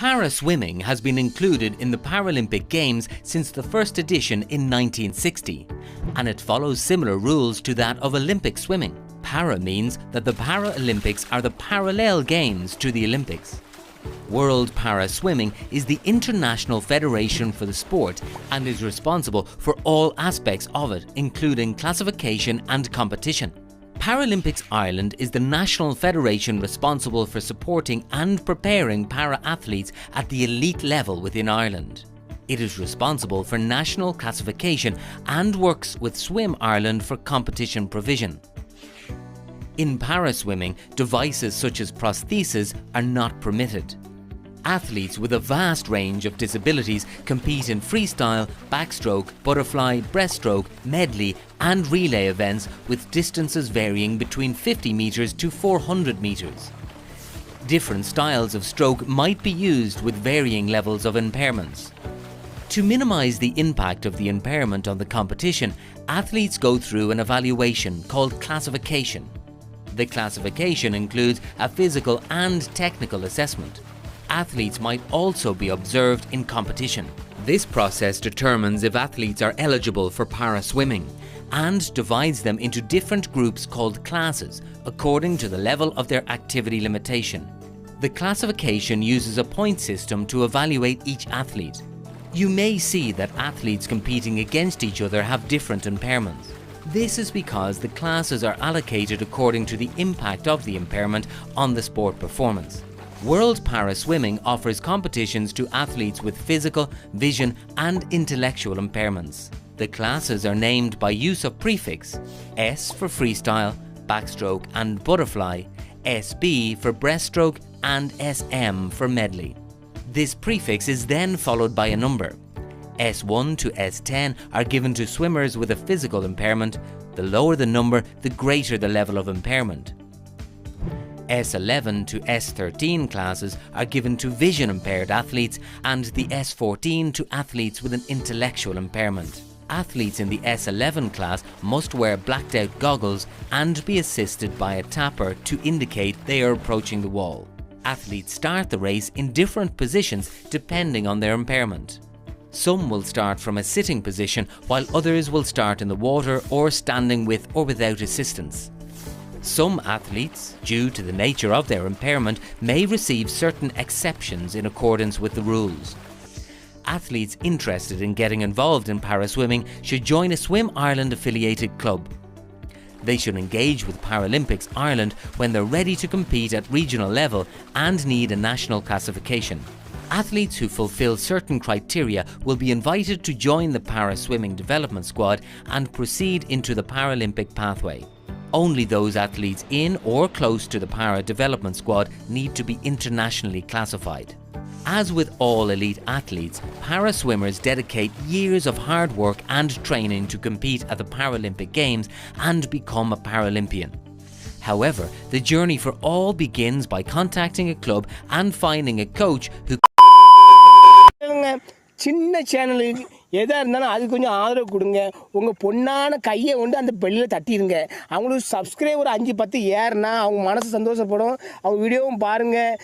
Para-swimming has been included in the Paralympic Games since the first edition in 1960, and it follows similar rules to that of Olympic swimming. Para means that the Paralympics are the parallel games to the Olympics. World Para-Swimming is the international federation for the sport and is responsible for all aspects of it, including classification and competition. Paralympics Ireland is the national federation responsible for supporting and preparing para-athletes at the elite level within Ireland. It is responsible for national classification and works with Swim Ireland for competition provision. In para-swimming, devices such as prostheses are not permitted. Athletes with a vast range of disabilities compete in freestyle, backstroke, butterfly, breaststroke, medley and relay events with distances varying between 50 metres to 400 metres. Different styles of stroke might be used with varying levels of impairments. To minimise the impact of the impairment on the competition, athletes go through an evaluation called classification. The classification includes a physical and technical assessment. Athletes might also be observed in competition. This process determines if athletes are eligible for para-swimming and divides them into different groups called classes according to the level of their activity limitation. The classification uses a point system to evaluate each athlete. You may see that athletes competing against each other have different impairments. This is because the classes are allocated according to the impact of the impairment on the sport performance. World Para-Swimming offers competitions to athletes with physical, vision and intellectual impairments. The classes are named by use of prefix S for freestyle, backstroke and butterfly, SB for breaststroke and SM for medley. This prefix is then followed by a number. S1 to S10 are given to swimmers with a physical impairment. The lower the number, the greater the level of impairment. S11 to S13 classes are given to vision impaired athletes and the S14 to athletes with an intellectual impairment. Athletes in the S11 class must wear blacked out goggles and be assisted by a tapper to indicate they are approaching the wall. Athletes start the race in different positions depending on their impairment. Some will start from a sitting position while others will start in the water or standing with or without assistance. Some athletes, due to the nature of their impairment, may receive certain exceptions in accordance with the rules. Athletes interested in getting involved in para-swimming should join a Swim Ireland affiliated club. They should engage with Paralympics Ireland when they're ready to compete at regional level and need a national classification. Athletes who fulfill certain criteria will be invited to join the Para-Swimming Development Squad and proceed into the Paralympic pathway. Only those athletes in or close to the Para Development Squad need to be internationally classified. As with all elite athletes, para-swimmers dedicate years of hard work and training to compete at the Paralympic Games and become a Paralympian. However, the journey for all begins by contacting a club and finding a coach who சின்ன சேனலுக்கு எதாக இருந்தாலும் அது கொஞ்சம் ஆதரவு கொடுங்க. உங்கள் பொண்ணான கையை கொண்டு அந்த பெல்லில் தட்டிடுங்க. அவங்களுக்கு சப்ஸ்கிரைபர் 5-10 ஏறுனா அவங்க மனசு சந்தோஷப்படும். அவங்க வீடியோவும் பாருங்கள்.